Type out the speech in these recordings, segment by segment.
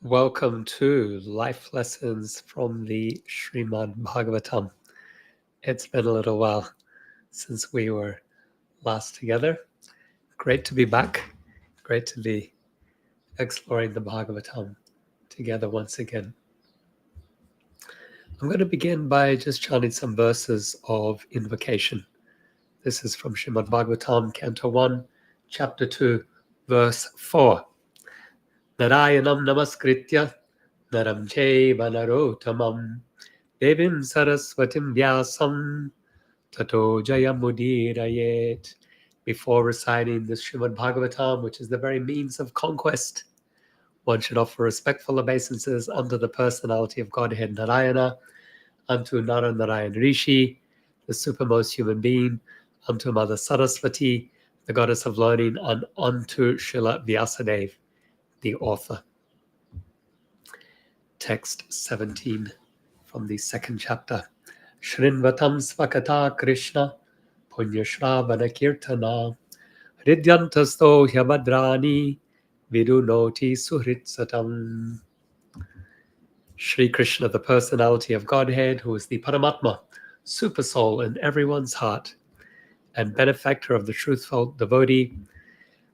Welcome to Life Lessons from the Srimad Bhagavatam. It's been a little while since we were last together. Great to be back. Great to be exploring the Bhagavatam together once again. I'm going to begin by just chanting some verses of invocation. This is from Srimad Bhagavatam Canto 1, Chapter 2, Verse 4. Narayanam namaskritya naram chaiva narotamam Devim Saraswatim Vyasam Tato Jayamudirayet. Before reciting the Srimad Bhagavatam, which is the very means of conquest, one should offer respectful obeisances unto the personality of Godhead Narayana, unto Narayan Rishi, the supermost human being, unto Mother Saraswati, the goddess of learning, and unto Srila Vyasadeva, the author. Text 17 from the second chapter. Shrinvatam svakata Krishna punyashravana kirtana hridyantasto hyabadrani vidunoti suhritsatam. Shri Krishna, the personality of Godhead, who is the Paramatma, super soul in everyone's heart, and benefactor of the truthful devotee,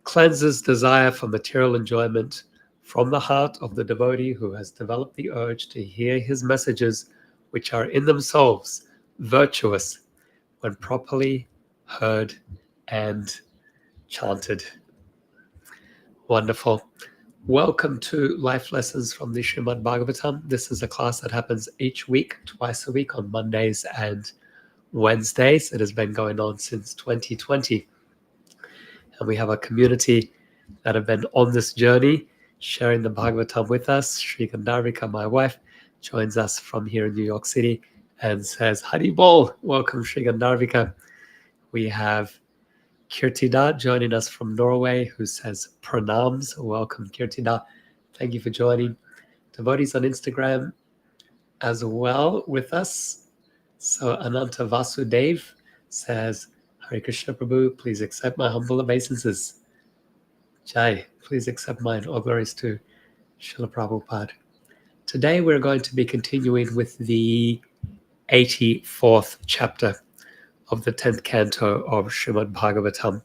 cleanses desire for material enjoyment from the heart of the devotee who has developed the urge to hear his messages, which are in themselves virtuous when properly heard and chanted. Wonderful. Welcome to Life Lessons from the Srimad Bhagavatam. This is a class that happens each week, twice a week on Mondays and Wednesdays. It has been going on since 2020. And we have a community that have been on this journey, sharing the Bhagavatam with us. Sri Gandharvika, my wife, joins us from here in New York City and says, Hari Bol, welcome Sri Gandharvika. We have Kirtida joining us from Norway, who says pranams. Welcome Kirtida. Thank you for joining. Devotees on Instagram as well with us. So Ananta Vasudeva says, Hare Krishna Prabhu, please accept my humble obeisances. Jai, please accept mine. All glories to Srila Prabhupada. Today we're going to be continuing with the 84th chapter of the 10th canto of Srimad Bhagavatam.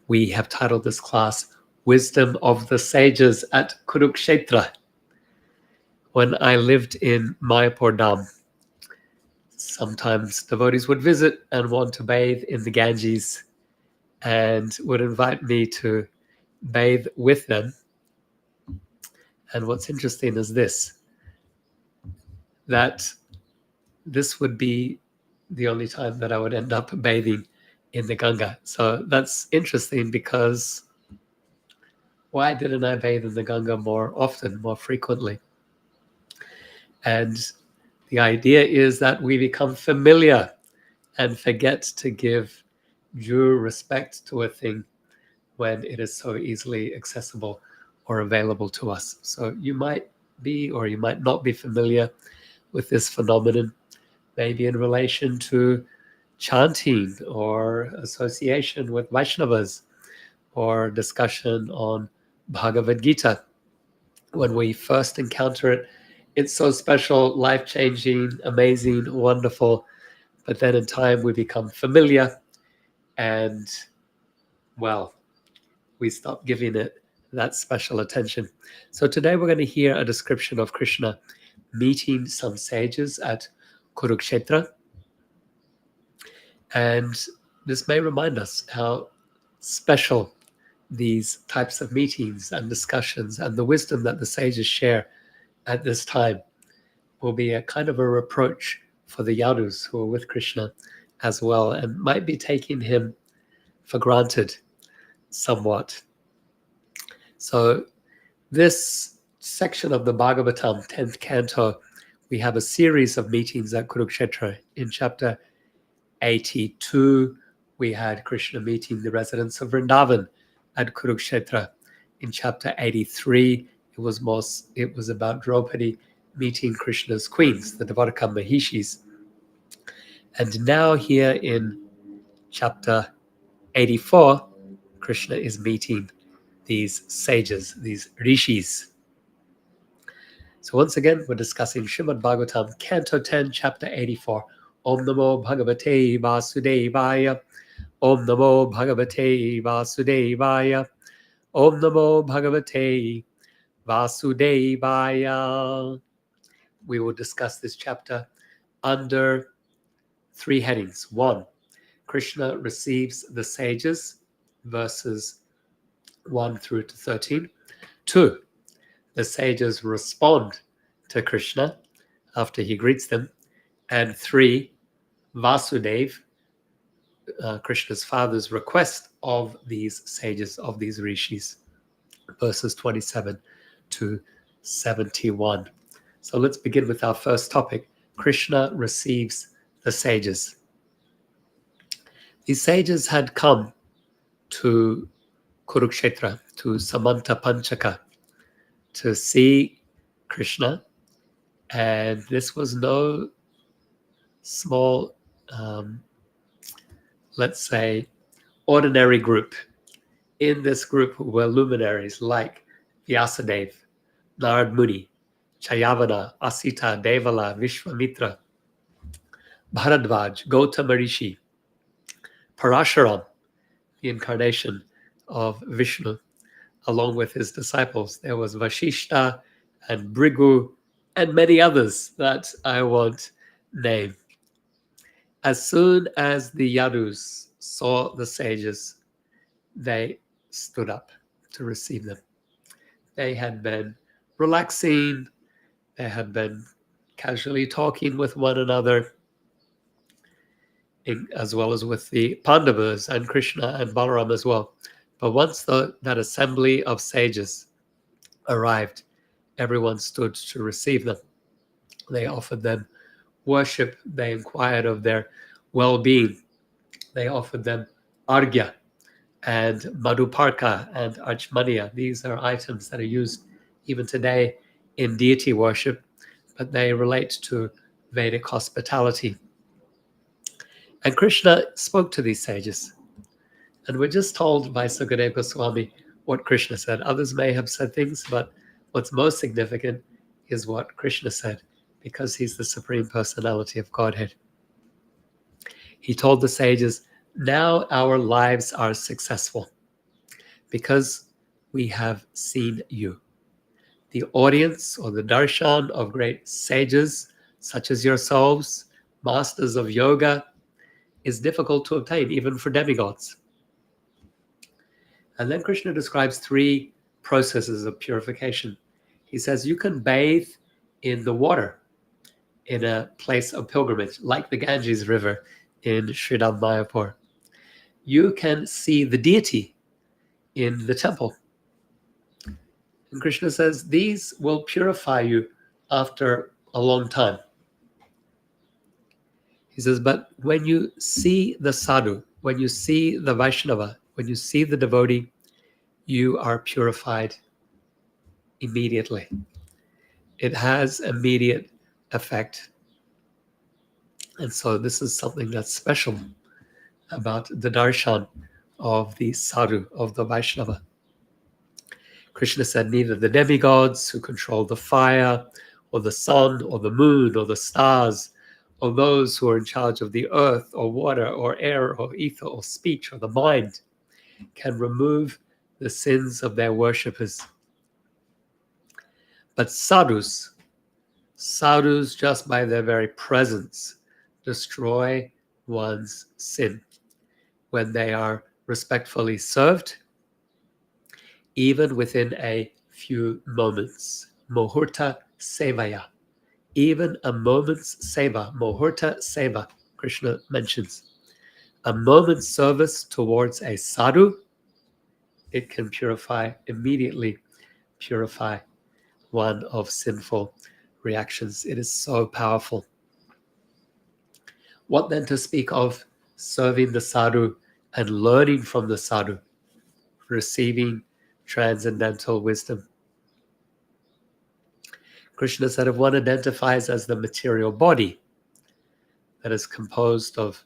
We have titled this class, Wisdom of the Sages at Kurukshetra. When I lived in Mayapur Dham, sometimes devotees would visit and want to bathe in the Ganges and would invite me to bathe with them. And what's interesting is this, that this would be the only time that I would end up bathing in the Ganga. So that's interesting because why didn't I bathe in the Ganga more often, more frequently? And the idea is that we become familiar and forget to give due respect to a thing when it is so easily accessible or available to us. So you might be or you might not be familiar with this phenomenon, maybe in relation to chanting or association with Vaishnavas or discussion on Bhagavad Gita. When we first encounter it, it's so special, life-changing, amazing, wonderful. But then in time we become familiar and, well, we stop giving it that special attention. So today we're going to hear a description of Krishna meeting some sages at Kurukshetra. And this may remind us how special these types of meetings and discussions and the wisdom that the sages share at this time will be a kind of a reproach for the Yadus who are with Krishna as well and might be taking him for granted somewhat. So this section of the Bhagavatam, 10th canto, we have a series of meetings at Kurukshetra. In chapter 82, we had Krishna meeting the residents of Vrindavan at Kurukshetra. In chapter 83, it was about Draupadi meeting Krishna's queens, the Dvaraka Mahishis. And now here in chapter 84, Krishna is meeting these sages, these rishis. So once again, we're discussing Srimad Bhagavatam Canto 10, Chapter 84. Om Namo Bhagavate Vasudevaya. Om Namo Bhagavate Vasudevaya. Om Namo Bhagavate Vasudevaya. We will discuss this chapter under 3 headings. 1, Krishna receives the sages, verses 1 through to 13. 2, the sages respond to Krishna after he greets them. And 3, Vasudeva, Krishna's father's request of these sages, of these rishis, verses 27 to 71. So let's begin with our first topic. Krishna receives the sages. These sages had come to Kurukshetra, to Samanta Panchaka, to see Krishna, and this was no small, let's say, ordinary group. In this group were luminaries like Vyasadeva, Narad Muni, Chayavana, Asita, Devala, Vishwamitra, Bharadvaj, Gautama Rishi, Parashuram, the incarnation of Vishnu, along with his disciples. There was Vashishta and Brigu and many others that I won't name. As soon as the Yadus saw the sages, they stood up to receive them. They had been relaxing, they had been casually talking with one another, as well as with the Pandavas and Krishna and Balaram as well. But once that assembly of sages arrived, everyone stood to receive them. They offered them worship. They inquired of their well-being. They offered them argya and madhuparka and archmaniya. These are items that are used even today in deity worship, but they relate to Vedic hospitality. And Krishna spoke to these sages. And we're just told by Sukadeva Goswami what Krishna said. Others may have said things, but what's most significant is what Krishna said, because he's the Supreme Personality of Godhead. He told the sages, now our lives are successful because we have seen you. The audience or the darshan of great sages, such as yourselves, masters of yoga, is difficult to obtain, even for demigods. And then Krishna describes 3 processes of purification. He says you can bathe in the water in a place of pilgrimage, like the Ganges River in Sridham Mayapur. You can see the deity in the temple. And Krishna says these will purify you after a long time. He says, but when you see the sadhu, when you see the Vaishnava, when you see the devotee, you are purified immediately. It has immediate effect. And so this is something that's special about the darshan of the sadhu, of the Vaishnava. Krishna said neither the demigods who control the fire or the sun or the moon or the stars or those who are in charge of the earth or water or air or ether or speech or the mind can remove the sins of their worshippers. But sadhus just by their very presence destroy one's sin when they are respectfully served, even within a few moments. Muhurta sevaya. Even a moment's seva, muhurta seva, Krishna mentions. A moment's service towards a sadhu, it can immediately purify one of sinful reactions. It is so powerful. What then to speak of serving the sadhu and learning from the sadhu, receiving transcendental wisdom? Krishna said if one identifies as the material body that is composed of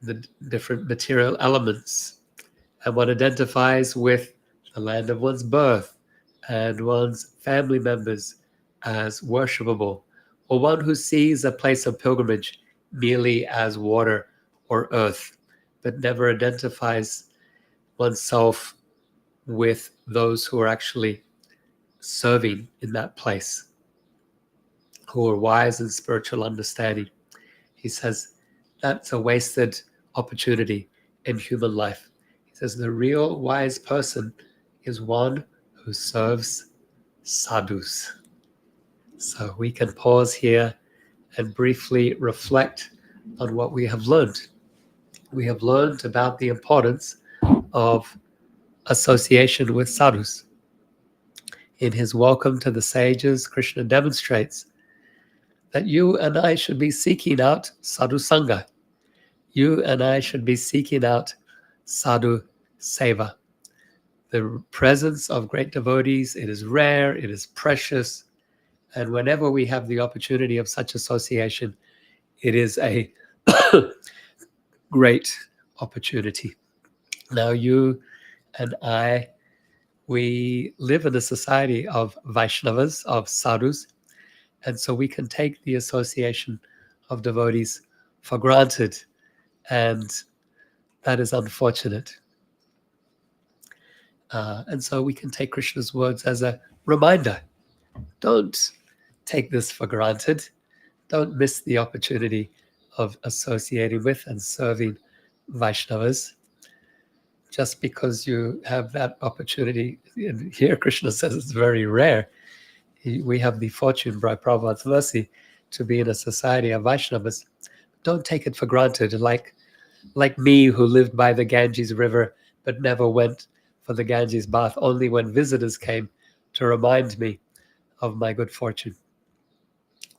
the different material elements, and one identifies with the land of one's birth and one's family members as worshipable, or one who sees a place of pilgrimage merely as water or earth, but never identifies oneself with those who are actually serving in that place, who are wise in spiritual understanding. He says that's a wasted opportunity in human life. He says the real wise person is one who serves sadhus. So we can pause here and briefly reflect on what we have learned. We have learned about the importance of association with sadhus. In his Welcome to the Sages, Krishna demonstrates that you and I should be seeking out sadhu sangha. You and I should be seeking out sadhu seva. The presence of great devotees, it is rare, it is precious, and whenever we have the opportunity of such association, it is a great opportunity. Now, you and I, we live in a society of Vaishnavas, of sadhus, and so we can take the association of devotees for granted, and that is unfortunate. And so we can take Krishna's words as a reminder. Don't take this for granted. Don't miss the opportunity of associating with and serving Vaishnavas. Just because you have that opportunity, and here Krishna says it's very rare. We have the fortune, by Prabhupada's mercy, to be in a society of Vaishnavas. Don't take it for granted, like me, who lived by the Ganges River but never went for the Ganges bath, only when visitors came to remind me of my good fortune.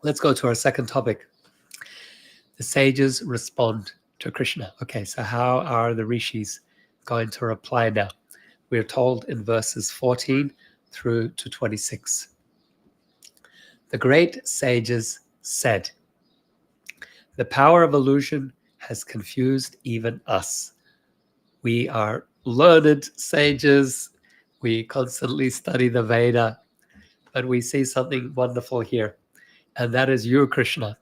Let's go to our second topic. The sages respond to Krishna. Okay, so how are the rishis going to reply now? We're told in verses 14 through to 26. The great sages said, "The power of illusion has confused even us. We are learned sages. We constantly study the Veda, but we see something wonderful here, and that is you, Krishna.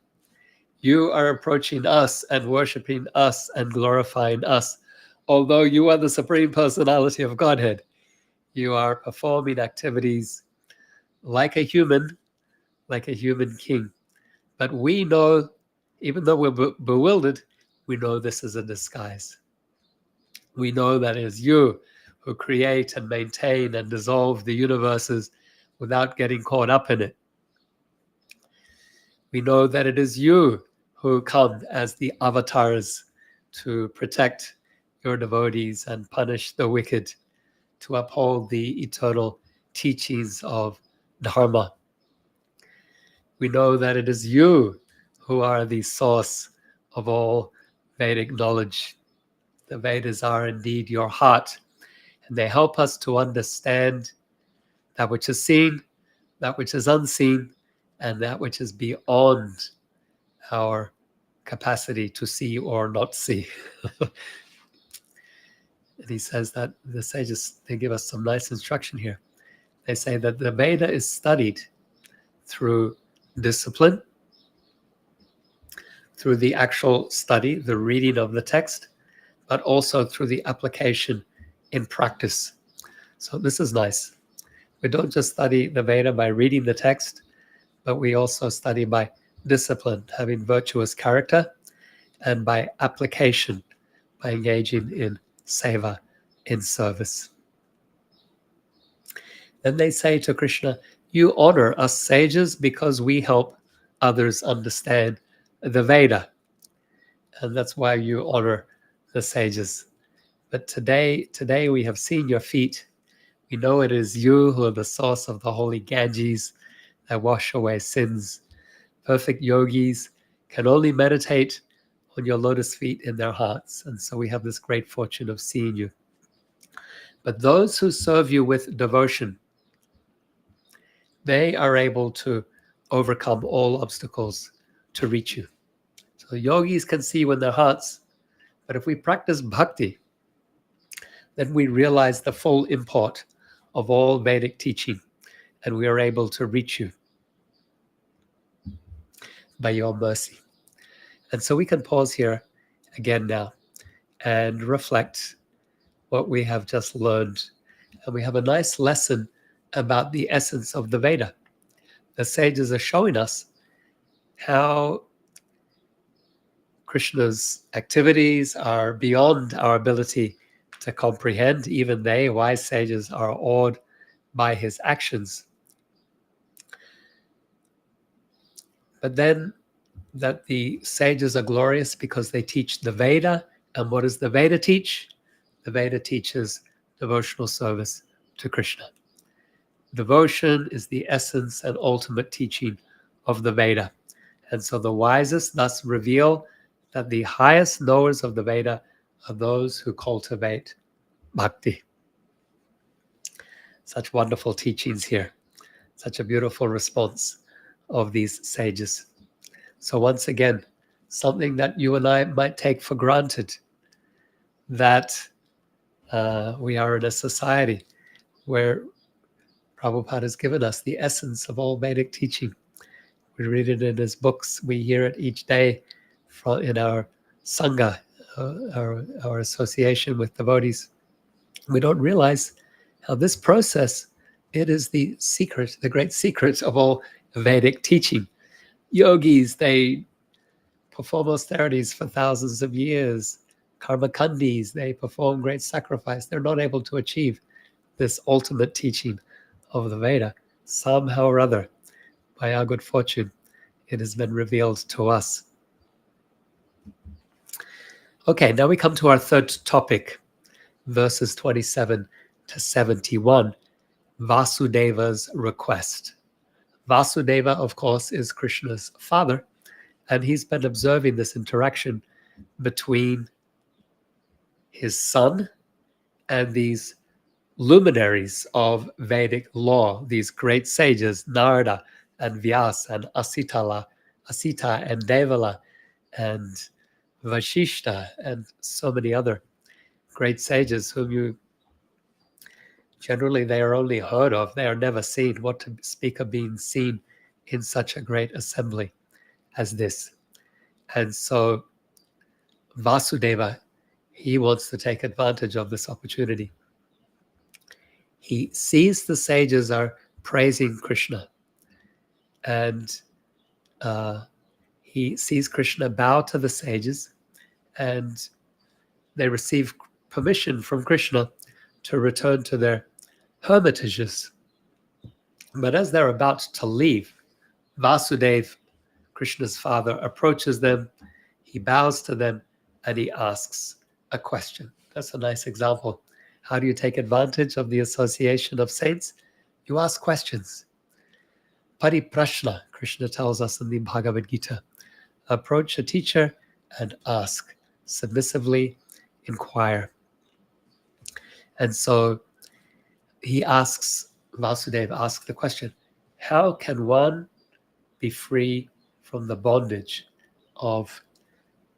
You are approaching us and worshiping us and glorifying us. Although you are the Supreme Personality of Godhead, you are performing activities like a human king. But we know, even though we're bewildered, we know this is a disguise. We know that it is you who create and maintain and dissolve the universes without getting caught up in it. We know that it is you who come as the avatars to protect your devotees and punish the wicked, to uphold the eternal teachings of Dharma. We know that it is you who are the source of all Vedic knowledge. The Vedas are indeed your heart, and they help us to understand that which is seen, that which is unseen, and that which is beyond our capacity to see or not see." And he says that the sages, they give us some nice instruction here. They say that the Veda is studied through discipline, through the actual study, the reading of the text, but also through the application in practice. So this is nice. We don't just study the Veda by reading the text, but we also study by discipline, having virtuous character, and by application, by engaging in seva, in service. Then they say to Krishna, "You honor us sages because we help others understand the Veda. And that's why you honor the sages. But today we have seen your feet. We know it is you who are the source of the holy Ganges that wash away sins. Perfect yogis can only meditate on your lotus feet in their hearts. And so we have this great fortune of seeing you. But those who serve you with devotion, they are able to overcome all obstacles to reach you." So yogis can see with their hearts, but if we practice bhakti, then we realize the full import of all Vedic teaching, and we are able to reach you. by your mercy. And so we can pause here again now and reflect what we have just learned. And we have a nice lesson about the essence of the Veda. The sages are showing us how Krishna's activities are beyond our ability to comprehend. Even they, wise sages, are awed by his actions. But then that the sages are glorious because they teach the Veda. And what does the Veda teach? The Veda teaches devotional service to Krishna. Devotion is the essence and ultimate teaching of the Veda. And so the wisest thus reveal that the highest knowers of the Veda are those who cultivate bhakti. Such wonderful teachings here. Such a beautiful response of these sages. So once again, something that you and I might take for granted, that we are in a society where Prabhupada has given us the essence of all Vedic teaching. We read it in his books. We hear it each day in our Sangha, our association with devotees. We don't realize how this process, it is the secret, the great secret of all Vedic teaching. Yogis, they perform austerities for thousands of years. Karmakandis, they perform great sacrifice. They're not able to achieve this ultimate teaching of the Veda. Somehow or other, by our good fortune, it has been revealed to us. Okay, now we come to our third topic, verses 27 to 71, Vasudeva's request. Vasudeva, of course, is Krishna's father, and he's been observing this interaction between his son and these luminaries of Vedic law, these great sages, Narada and Vyasa and Asita and Devala and Vashishta and so many other great sages whom you generally they are only heard of, they are never seen. What to speak of being seen in such a great assembly as this. And so Vasudeva, he wants to take advantage of this opportunity. He sees the sages are praising Krishna, and he sees Krishna bow to the sages, and they receive permission from Krishna to return to their hermitages. But as they're about to leave, Vasudeva, Krishna's father, approaches them, he bows to them, and he asks a question. That's a nice example. How do you take advantage of the association of saints? You ask questions. Pariprashna, Krishna tells us in the Bhagavad Gita. Approach a teacher and ask. Submissively inquire. And so he asks, Vasudeva asks the question, how can one be free from the bondage of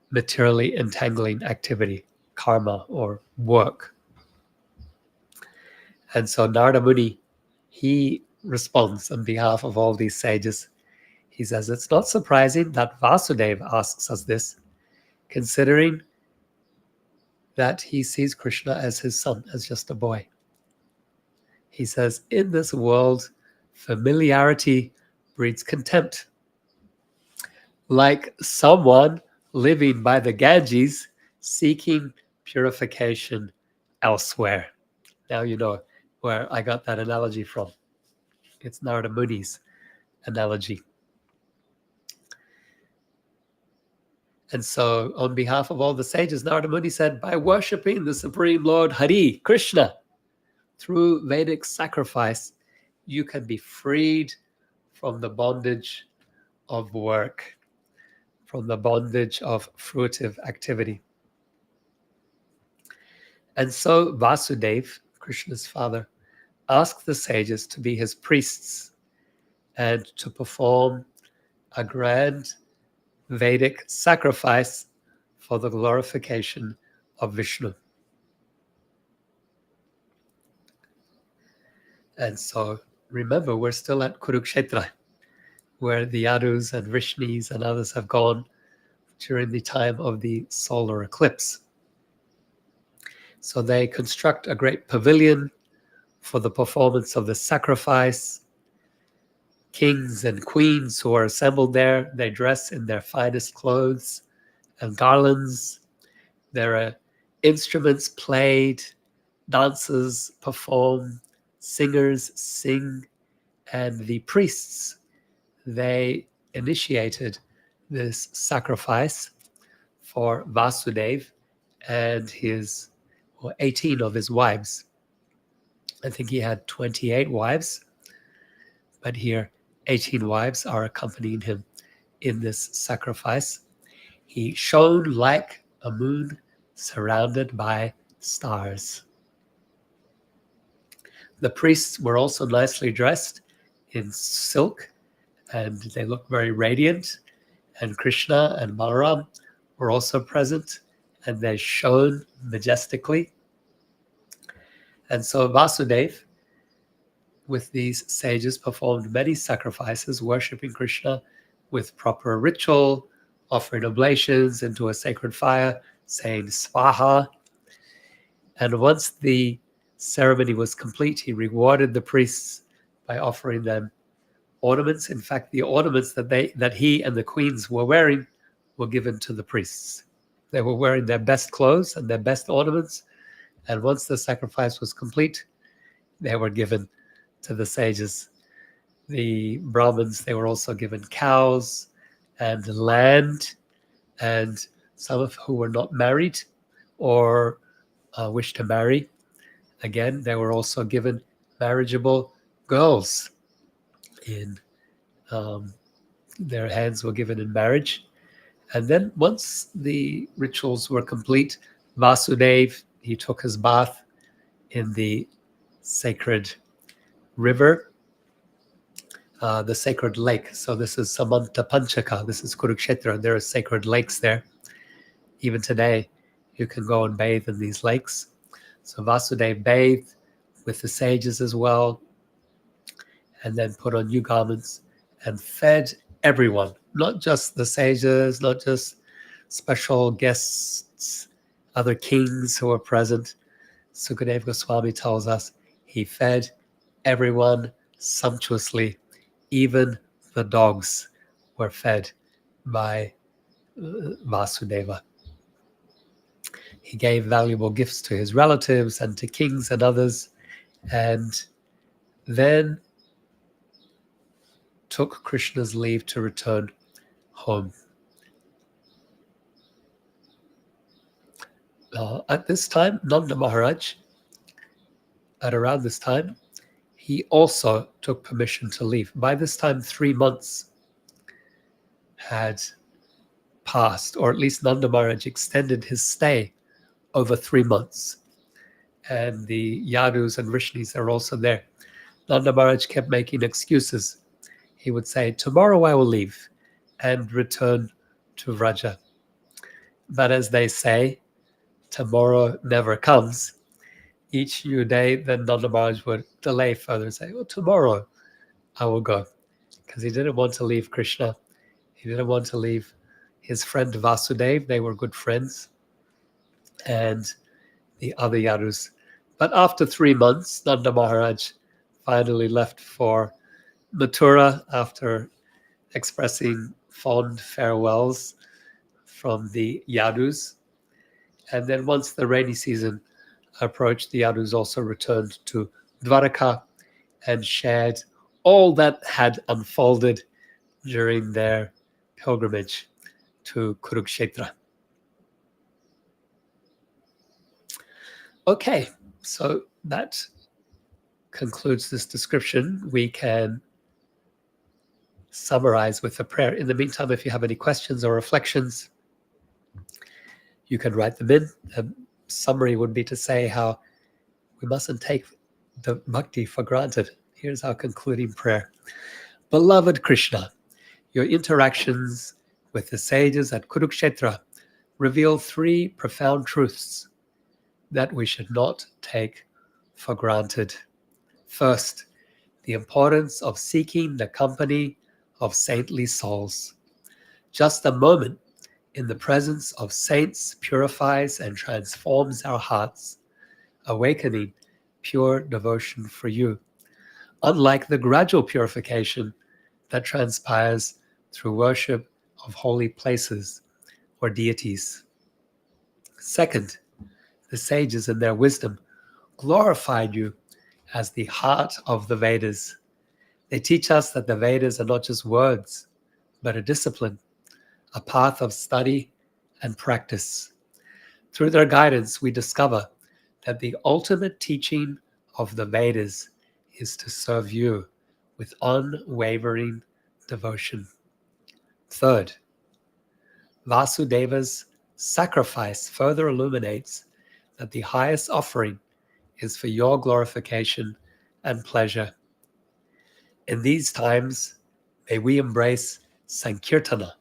materially entangling activity, karma, or work? And so Narada Muni, he responds on behalf of all these sages. He says, it's not surprising that Vasudeva asks us this, considering that he sees Krishna as his son, as just a boy. He says, in this world, familiarity breeds contempt. Like someone living by the Ganges, seeking purification elsewhere. Now you know where I got that analogy from. It's Narada Muni's analogy. And so on behalf of all the sages, Narada Muni said, by worshipping the Supreme Lord Hari, Krishna, through Vedic sacrifice, you can be freed from the bondage of work, from the bondage of fruitive activity. And so Vasudeva, Krishna's father, asked the sages to be his priests and to perform a grand Vedic sacrifice for the glorification of Vishnu. And so remember, we're still at Kurukshetra. where the Yadus and Vrishnis and others have gone during the time of the solar eclipse. So they construct a great pavilion for the performance of the sacrifice. Kings and queens who are assembled there, they dress in their finest clothes and garlands. There are instruments played, dancers perform, singers sing, and the priests, they initiated this sacrifice for Vasudeva and his 18 of his wives. I think he had 28 wives, but here 18 wives are accompanying him in this sacrifice. He shone like a moon surrounded by stars. The priests were also nicely dressed in silk, and they looked very radiant. And Krishna and Balaram were also present, and they shone majestically. And so Vasudeva, with these sages, performed many sacrifices, worshipping Krishna with proper ritual, offering oblations into a sacred fire, saying Swaha. And once the ceremony was complete, he rewarded the priests by offering them ornaments. In fact, the ornaments that he and the queens were wearing were given to the priests. They were wearing their best clothes and their best ornaments. And once the sacrifice was complete, they were given to the sages. The Brahmins, they were also given cows and land, and some of who were not married or wished to marry, again, they were also given marriageable girls. In their hands were given in marriage. And then once the rituals were complete, Vasudeva, he took his bath in the sacred river, the sacred lake. So this is Samanta Panchaka, this is Kurukshetra. There are sacred lakes there. Even today, you can go and bathe in these lakes. So Vasudeva bathed with the sages as well, and then put on new garments and fed everyone, not just the sages, not just special guests, other kings who were present. Sukadeva Goswami tells us he fed everyone sumptuously. Even the dogs were fed by Vasudeva. He gave valuable gifts to his relatives and to kings and others, and then took Krishna's leave to return home. At this time, Nanda Maharaj, at around this time, he also took permission to leave. By this time, 3 months had passed, or at least Nanda Maharaj extended his stay over 3 months. And the Yadus and Vrishnis are also there. Nanda Maharaj kept making excuses. He would say, tomorrow I will leave and return to Vraja. But as they say, tomorrow never comes. Each new day, then Nanda Maharaj would delay further and say, tomorrow I will go. Because he didn't want to leave Krishna. He didn't want to leave his friend Vasudeva. They were good friends. And the other Yadus. But after 3 months, Nanda Maharaj finally left for Mathura after expressing fond farewells from the Yadus. And then once the rainy season approached, the Yadus also returned to Dwaraka and shared all that had unfolded during their pilgrimage to Kurukshetra. Okay, so that concludes this description. We can summarize with a prayer. In the meantime, if you have any questions or reflections, you can write them in. A summary would be to say how we mustn't take the bhakti for granted. Here's our concluding prayer. Beloved Krishna, your interactions with the sages at Kurukshetra reveal 3 profound truths that we should not take for granted. First, the importance of seeking the company of saintly souls. Just a moment in the presence of saints purifies and transforms our hearts, awakening pure devotion for you, unlike the gradual purification that transpires through worship of holy places or deities. Second, the sages in their wisdom glorified you as the heart of the Vedas. They teach us that the Vedas are not just words, but a discipline, a path of study and practice. Through their guidance, we discover that the ultimate teaching of the Vedas is to serve you with unwavering devotion. Third, Vasudeva's sacrifice further illuminates that the highest offering is for your glorification and pleasure. In these times, may we embrace Sankirtana,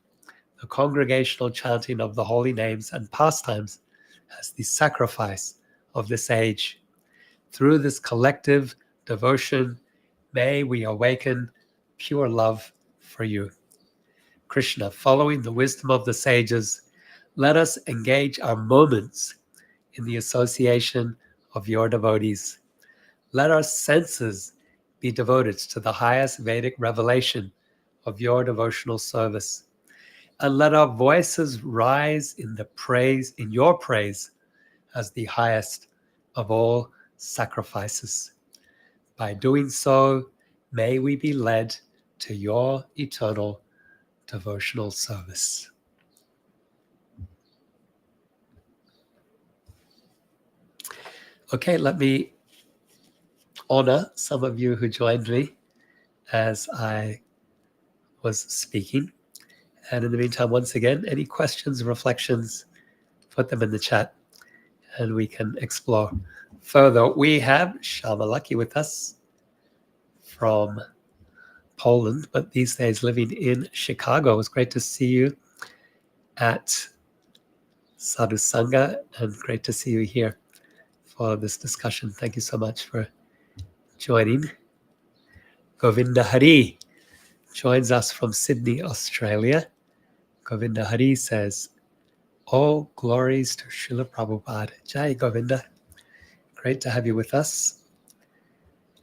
the congregational chanting of the holy names and pastimes, as the sacrifice of this age. Through this collective devotion, may we awaken pure love for you. Krishna, following the wisdom of the sages, let us engage our moments in the association of your devotees. Let our senses be devoted to the highest Vedic revelation of your devotional service. And let our voices rise in your praise as the highest of all sacrifices. By doing so, may we be led to your eternal devotional service. Okay, let me honor some of you who joined me as I was speaking. And in the meantime, once again, any questions, reflections, put them in the chat and we can explore further. We have Shamalaki with us from Poland, but these days living in Chicago. It was great to see you at Sadhu Sangha and great to see you here for this discussion. Thank you so much for joining. Govinda Hari joins us from Sydney, Australia. Govinda Hari says, all glories to Srila Prabhupada. Jai Govinda. Great to have you with us.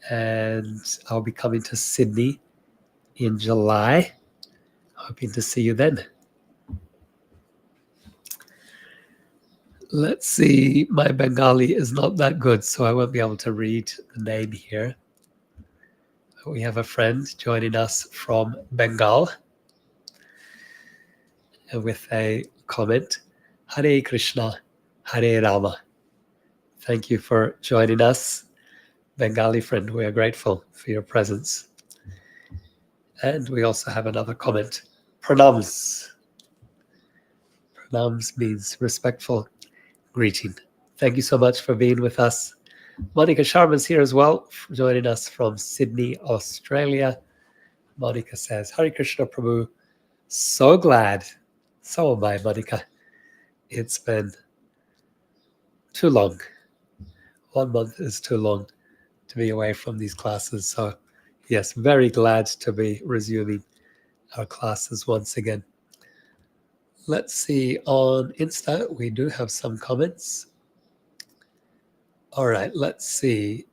And I'll be coming to Sydney in July. Hoping to see you then. Let's see, my Bengali is not that good, so I won't be able to read the name here. We have a friend joining us from Bengal with a comment. Hare Krishna, Hare Rama. Thank you for joining us, Bengali friend. We are grateful for your presence. And we also have another comment. Pranams. Pranams means respectful greeting. Thank you so much for being with us. Monica Sharma is here as well, joining us from Sydney, Australia. Monica says, Hare Krishna Prabhu, so glad. So am I, Monica. It's been too long. 1 month is too long to be away from these classes. So yes, very glad to be resuming our classes once again. Let's see, on Insta, we do have some comments. All right, let's see.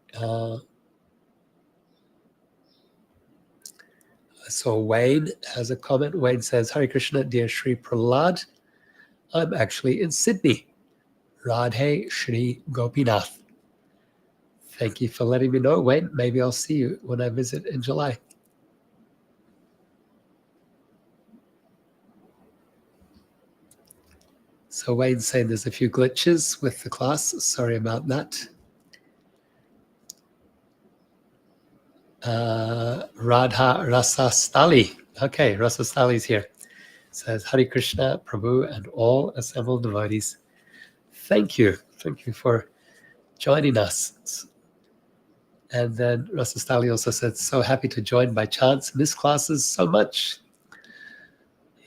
So Wayne has a comment. Wayne says, Hare Krishna, dear Shri Prahlad. I'm actually in Sydney. Radhe Shri Gopinath. Thank you for letting me know, Wayne. Maybe I'll see you when I visit in July. So Wayne's saying there's a few glitches with the class. Sorry about that. Radha Rasastali. Okay, Rasastali's here. Says, Hare Krishna, Prabhu, and all assembled devotees. Thank you. Thank you for joining us. And then Rasastali also said, so happy to join by chance. Miss classes so much.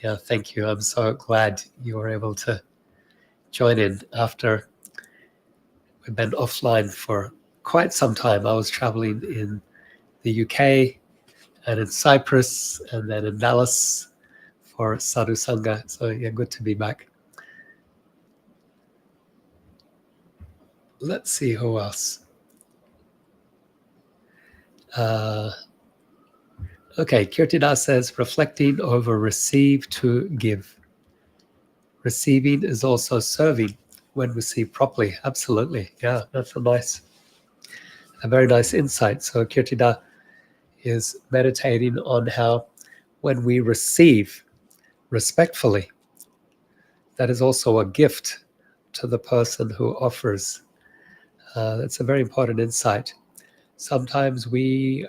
Yeah, thank you. I'm so glad you were able to join in after we've been offline for quite some time. I was traveling in the UK and in Cyprus, and then in Dallas for Sadhu Sangha. So yeah, good to be back. Let's see who else. Okay, Kirtidas says, reflecting over receive to give. Receiving is also serving when received properly. Absolutely. Yeah, that's a very nice insight. So Kirtida is meditating on how when we receive respectfully, that is also a gift to the person who offers. That's a very important insight. Sometimes we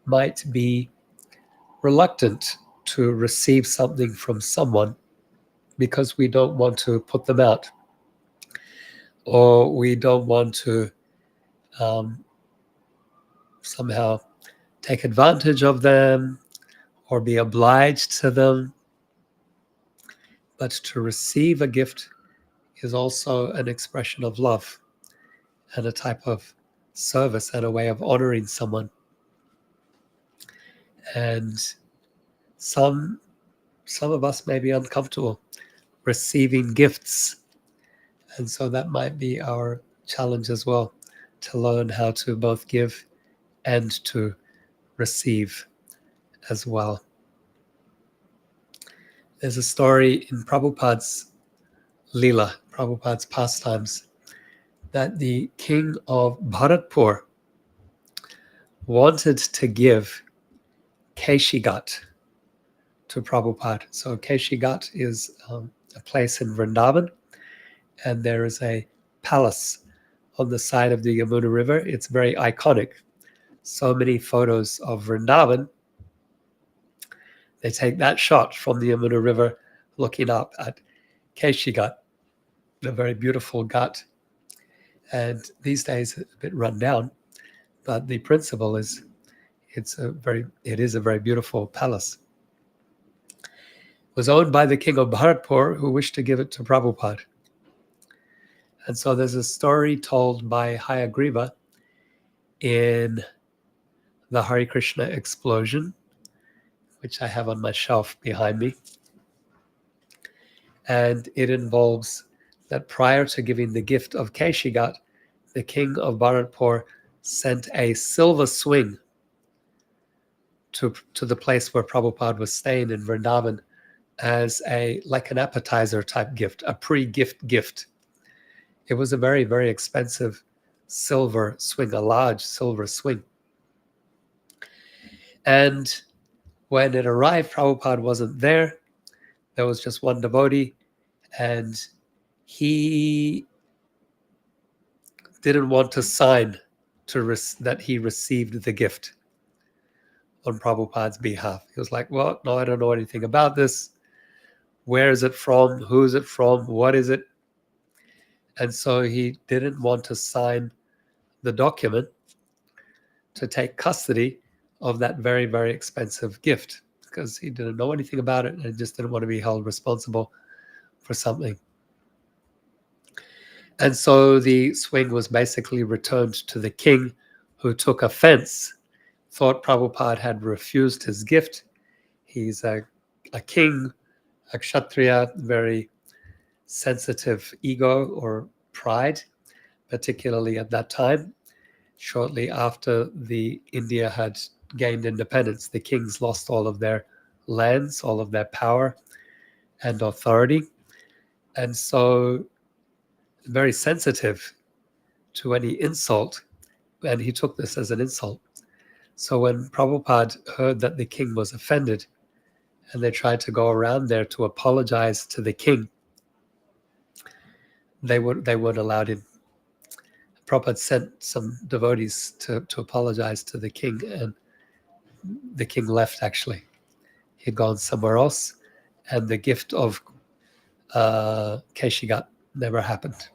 might be reluctant to receive something from someone because we don't want to put them out, or we don't want to somehow take advantage of them or be obliged to them. But to receive a gift is also an expression of love and a type of service and a way of honoring someone. And some of us may be uncomfortable receiving gifts. And so that might be our challenge as well, to learn how to both give and to receive as well. There's a story in Prabhupada's Leela, Prabhupada's pastimes, that the king of Bharatpur wanted to give Keshigat to Prabhupada. So Keshigat is a place in Vrindavan, and there is a palace on the side of the Yamuna River. It's very iconic. So many photos of Vrindavan. They take that shot from the Yamuna River looking up at Keshigat, a very beautiful ghat. And these days a bit run down, but the principle is it is a very beautiful palace. It was owned by the king of Bharatpur, who wished to give it to Prabhupada. And so there's a story told by Hayagriva in the Hare Krishna explosion, which I have on my shelf behind me. And it involves that prior to giving the gift of Keshigat, the king of Bharatpur sent a silver swing to the place where Prabhupada was staying in Vrindavan as like an appetizer type gift, a pre-gift gift. It was a very, very expensive silver swing, a large silver swing. And when it arrived, Prabhupada wasn't there. There was just one devotee, and he didn't want to sign that he received the gift on Prabhupada's behalf. He was like, well, no, I don't know anything about this. Where is it from? Who is it from? What is it? And so he didn't want to sign the document to take custody of that very, very expensive gift, because he didn't know anything about it and he just didn't want to be held responsible for something. And so the swing was basically returned to the king, who took offense, thought Prabhupada had refused his gift. He's a king, a kshatriya, very sensitive ego or pride, particularly at that time. Shortly after the India had gained independence, the kings lost all of their lands, all of their power and authority. And so very sensitive to any insult, and he took this as an insult. So when Prabhupada heard that the king was offended, and they tried to go around there to apologize to the king, they weren't allowed in. Prabhupada sent some devotees to apologize to the king, and the king left actually. He'd gone somewhere else, and the gift of Keshigat never happened.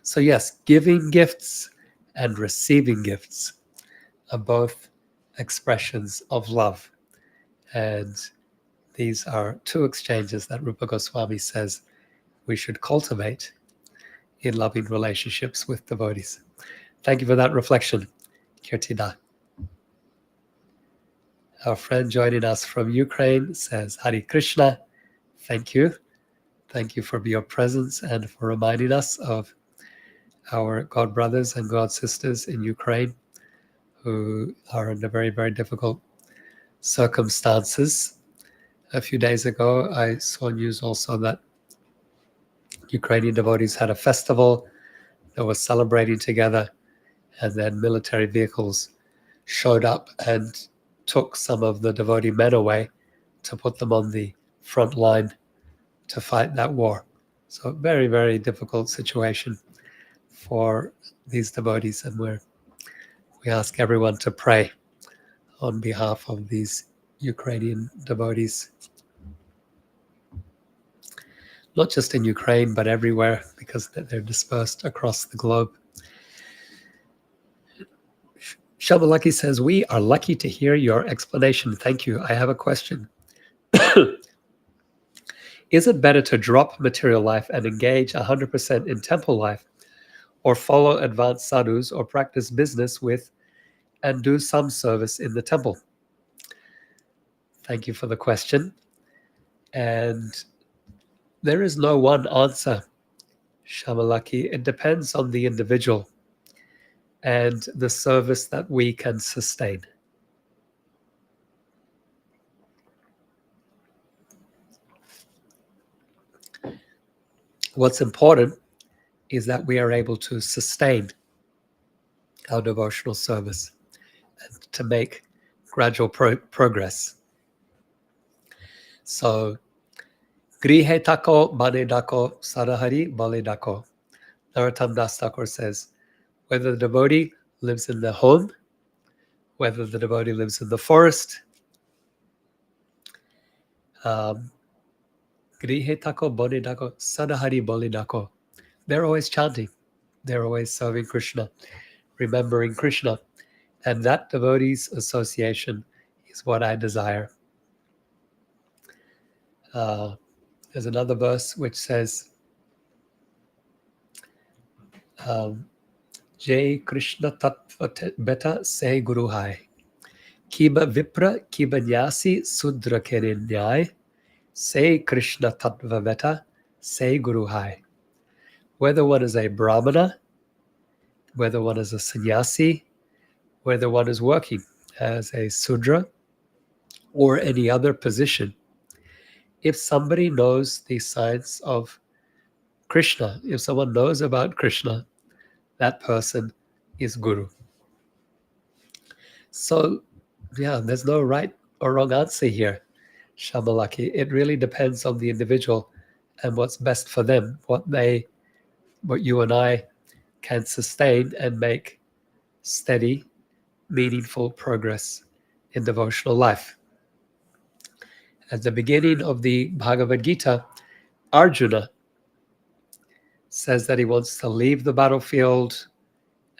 So yes, giving gifts and receiving gifts are both expressions of love. And these are two exchanges that Rupa Goswami says we should cultivate in loving relationships with devotees. Thank you for that reflection, Kirtida. Our friend joining us from Ukraine says, Hare Krishna. Thank you. Thank you for your presence and for reminding us of our God brothers and God sisters in Ukraine who are under very, very difficult circumstances. A few days ago, I saw news also that Ukrainian devotees had a festival that was celebrating together, and then military vehicles showed up and took some of the devotee men away to put them on the front line to fight that war. So very, very difficult situation for these devotees, and we ask everyone to pray on behalf of these Ukrainian devotees, not just in Ukraine, but everywhere, because they're dispersed across the globe. Shabalaki says, we are lucky to hear your explanation. Thank you. I have a question. Is it better to drop material life and engage 100% in temple life, or follow advanced sadhus, or practice business with and do some service in the temple? Thank you for the question. And there is no one answer, Shamalaki. It depends on the individual and the service that we can sustain. What's important is that we are able to sustain our devotional service and to make gradual progress. So, Grihe tako, bane dako, sadahari bale dako. Narottam Das Thakur says, whether the devotee lives in the home, whether the devotee lives in the forest, Grihe tako, bane dako, sadahari bale dako. They're always chanting. They're always serving Krishna, remembering Krishna. And that devotee's association is what I desire. There's another verse which says, Jai Krishna Tattva Beta Se Guru Hai. Kiba Vipra Kiba Nyasi Sudra Kerin Nyai. Se Krishna Tattva Beta Se Guru Hai. Whether one is a Brahmana, whether one is a sannyasi, whether one is working as a Sudra or any other position, if somebody knows the science of Krishna, if someone knows about Krishna, that person is Guru. So, yeah, there's no right or wrong answer here, Shamalaki. It really depends on the individual and what's best for them, what you and I can sustain and make steady, meaningful progress in devotional life. At the beginning of the Bhagavad Gita, Arjuna says that he wants to leave the battlefield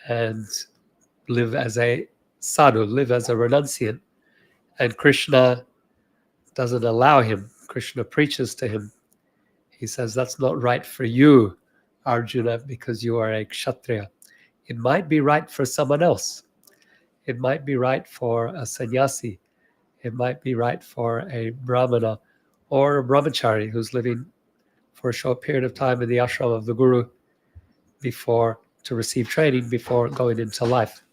and live as a sadhu, live as a renunciant. And Krishna doesn't allow him. Krishna preaches to him. He says, that's not right for you, Arjuna, because you are a kshatriya. It might be right for someone else. It might be right for a sannyasi. It might be right for a brahmana or a brahmachari who's living for a short period of time in the ashram of the guru to receive training before going into life.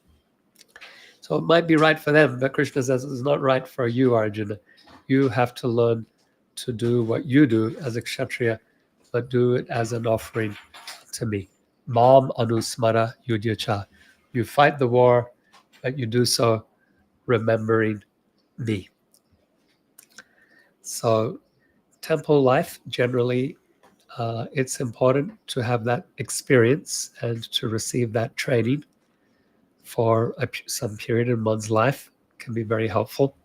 So it might be right for them, but Krishna says it's not right for you, Arjuna. You have to learn to do what you do as a kshatriya, but do it as an offering to me. Mam anusmara yudhyacha. You fight the war, but you do so remembering me. So temple life, generally, it's important to have that experience and to receive that training for some period in one's life. Can be very helpful.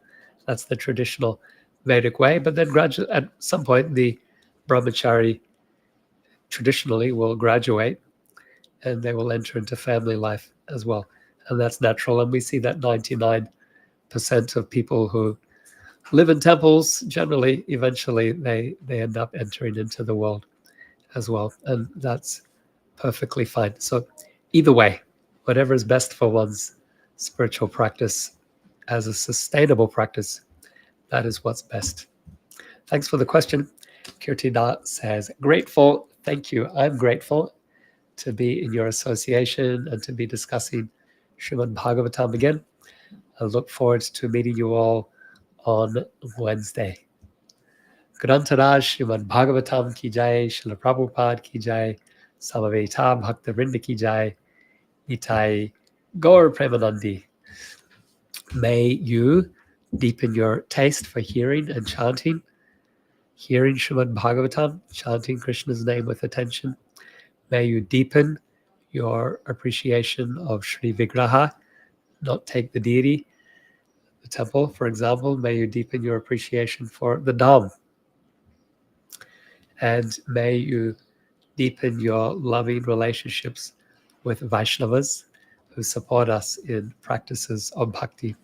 That's the traditional Vedic way. But then at some point, the brahmachari traditionally will graduate and they will enter into family life as well. And that's natural. And we see that 99% of people who live in temples, generally, eventually, they end up entering into the world as well. And that's perfectly fine. So either way, whatever is best for one's spiritual practice as a sustainable practice, that is what's best. Thanks for the question. Kirtina says, grateful. Thank you. I'm grateful to be in your association and to be discussing Srimad Bhagavatam again. I look forward to meeting you all on Wednesday. Grantaraj Srimad Bhagavatam ki jai, Srila Prabhupada ki jai, Samaveta Bhakta Vrinda ki jai, Nitai Gaur Premanandi. May you deepen your taste for hearing and chanting, hearing Srimad Bhagavatam, chanting Krishna's name with attention. May you deepen your appreciation of Sri Vigraha, not take the deity, the temple, for example. May you deepen your appreciation for the Dham. And may you deepen your loving relationships with Vaishnavas who support us in practices of bhakti.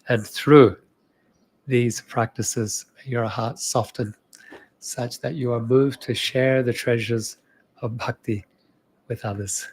And through these practices, may your heart soften such that you are moved to share the treasures of bhakti with others.